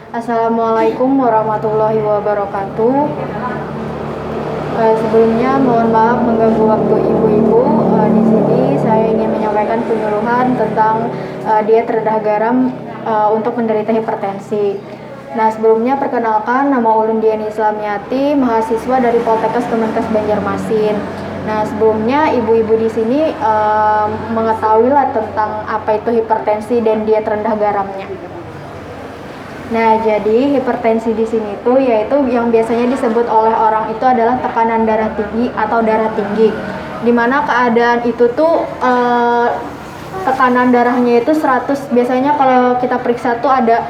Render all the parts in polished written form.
Assalamualaikum warahmatullahi wabarakatuh. Sebelumnya mohon maaf mengganggu waktu ibu-ibu. Di sini saya ingin menyampaikan penyuluhan tentang diet rendah garam untuk penderita hipertensi. Nah, sebelumnya perkenalkan, nama Ulun Diani Islamiyati, mahasiswa dari Poltekkes Kemenkes Banjarmasin. Nah, sebelumnya ibu-ibu di sini mengetahui lah tentang apa itu hipertensi dan diet rendah garamnya. Nah, jadi hipertensi di sini tuh yaitu yang biasanya disebut oleh orang itu adalah tekanan darah tinggi atau darah tinggi. Dimana keadaan itu tuh tekanan darahnya itu 100, biasanya kalau kita periksa tuh ada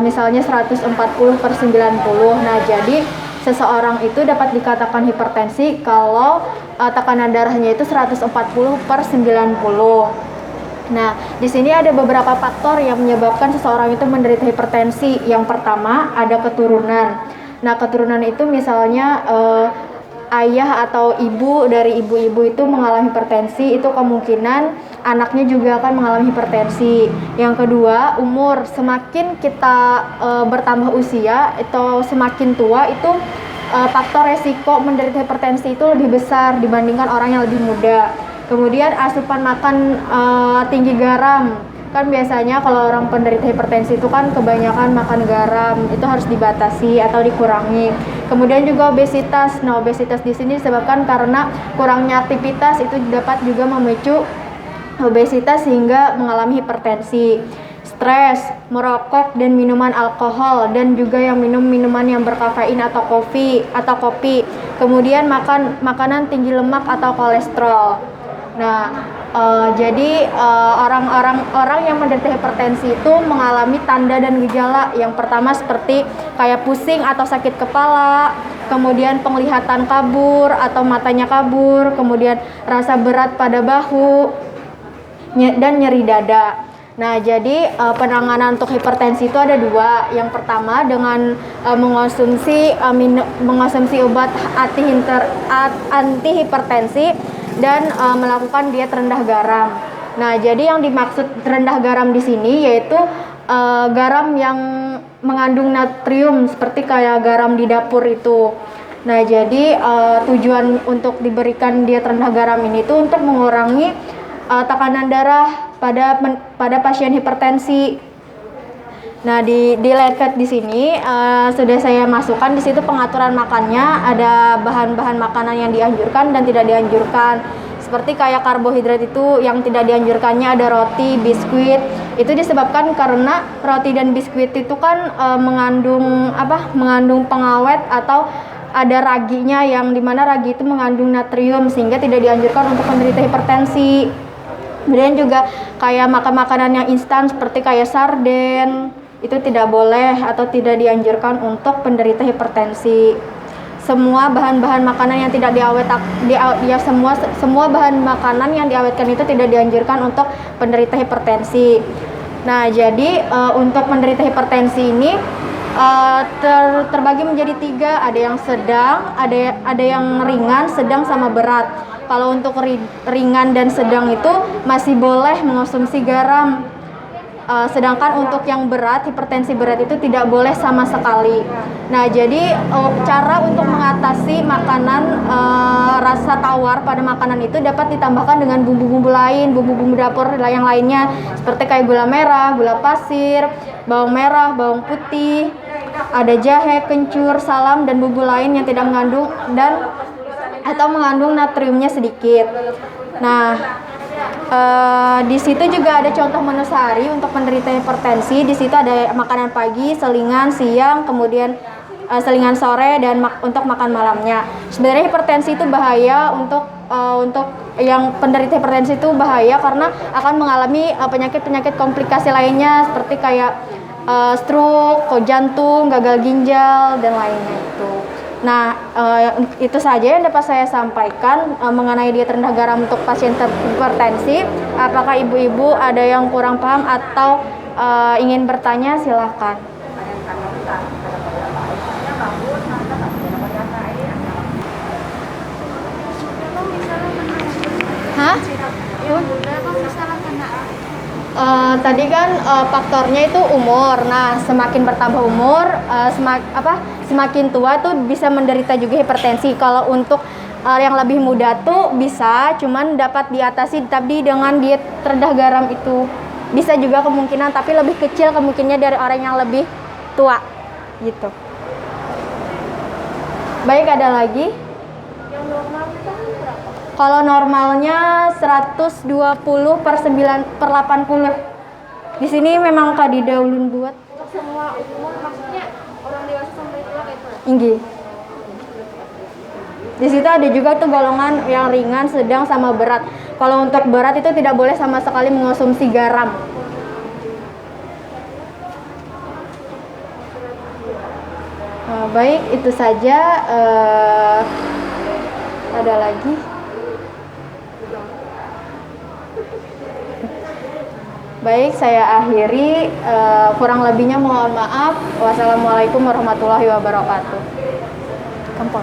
misalnya 140/90. Nah, jadi seseorang itu dapat dikatakan hipertensi kalau tekanan darahnya itu 140/90. Nah, di sini ada beberapa faktor yang menyebabkan seseorang itu menderita hipertensi. Yang pertama, ada keturunan. Nah, keturunan itu misalnya ayah atau ibu dari ibu-ibu itu mengalami hipertensi, itu kemungkinan anaknya juga akan mengalami hipertensi. Yang kedua, umur. Semakin kita bertambah usia atau semakin tua, itu faktor resiko menderita hipertensi itu lebih besar dibandingkan orang yang lebih muda. Kemudian asupan makan tinggi garam. Kan biasanya kalau orang penderita hipertensi itu kan kebanyakan makan garam, itu harus dibatasi atau dikurangi. Kemudian juga obesitas. Nah, obesitas di sini disebabkan karena kurangnya aktivitas, itu dapat juga memicu obesitas sehingga mengalami hipertensi. Stres, merokok dan minuman alkohol, dan juga yang minum minuman yang berkafein atau kopi. Kemudian makan makanan tinggi lemak atau kolesterol. Nah, jadi orang yang menderita hipertensi itu mengalami tanda dan gejala. Yang pertama seperti kayak pusing atau sakit kepala, kemudian penglihatan kabur atau matanya kabur, kemudian rasa berat pada bahu dan nyeri dada. Nah, jadi penanganan untuk hipertensi itu ada dua. Yang pertama dengan mengonsumsi obat anti hipertensi dan melakukan diet rendah garam. Nah, jadi yang dimaksud rendah garam di sini yaitu garam yang mengandung natrium seperti kayak garam di dapur itu. Nah, jadi tujuan untuk diberikan diet rendah garam ini tuh untuk mengurangi tekanan darah pada pasien hipertensi. Nah, di leket di sini sudah saya masukkan di situ pengaturan makannya, ada bahan-bahan makanan yang dianjurkan dan tidak dianjurkan. Seperti kayak karbohidrat itu yang tidak dianjurkannya ada roti, biskuit. Itu disebabkan karena roti dan biskuit itu kan mengandung pengawet atau ada raginya, yang dimana ragi itu mengandung natrium sehingga tidak dianjurkan untuk penderita hipertensi. Kemudian juga kayak makan makanan yang instan seperti kayak sarden, itu tidak boleh atau tidak dianjurkan untuk penderita hipertensi. Semua bahan-bahan makanan yang tidak semua bahan makanan yang diawetkan itu tidak dianjurkan untuk penderita hipertensi. Nah, jadi untuk penderita hipertensi ini terbagi menjadi 3, ada yang sedang, ada yang ringan, sedang sama berat. Kalau untuk ringan dan sedang itu masih boleh mengonsumsi garam. Sedangkan untuk yang berat, hipertensi berat itu tidak boleh sama sekali. Nah, jadi cara untuk mengatasi makanan rasa tawar pada makanan itu dapat ditambahkan dengan bumbu-bumbu lain, bumbu-bumbu dapur yang lainnya seperti kayak gula merah, gula pasir, bawang merah, bawang putih, ada jahe, kencur, salam dan bumbu lain yang tidak mengandung atau mengandung natriumnya sedikit. Nah, di situ juga ada contoh menu sehari untuk penderita hipertensi. Di situ ada makanan pagi, selingan siang, kemudian selingan sore dan untuk makan malamnya. Sebenarnya hipertensi itu bahaya untuk yang penderita hipertensi itu bahaya karena akan mengalami penyakit-penyakit komplikasi lainnya seperti kayak stroke, jantung, gagal ginjal dan lainnya itu. Nah, itu saja yang dapat saya sampaikan mengenai diet rendah garam untuk pasien hipertensi. Apakah ibu-ibu ada yang kurang paham atau ingin bertanya, silakan. Hah? Tadi kan faktornya itu umur. Nah, semakin bertambah umur, semakin tua tuh bisa menderita juga hipertensi. Kalau untuk yang lebih muda tuh bisa, cuman dapat diatasi tapi dengan diet rendah garam itu. Bisa juga kemungkinan, tapi lebih kecil kemungkinannya dari orang yang lebih tua gitu. Baik, ada lagi? Yang normal itu berapa? Kalau normalnya 120/9/80. Di sini memang Kak Didahulun buat. Untuk semua umur, maksudnya orang dewasa sampai tua kayak itu? Tinggi. Di situ ada juga tuh golongan yang ringan, sedang, sama berat. Kalau untuk berat itu tidak boleh sama sekali mengonsumsi garam. Baik, itu saja. Ada lagi? Baik, saya akhiri. Kurang lebihnya mohon maaf. Wassalamualaikum warahmatullahi wabarakatuh. Kampung.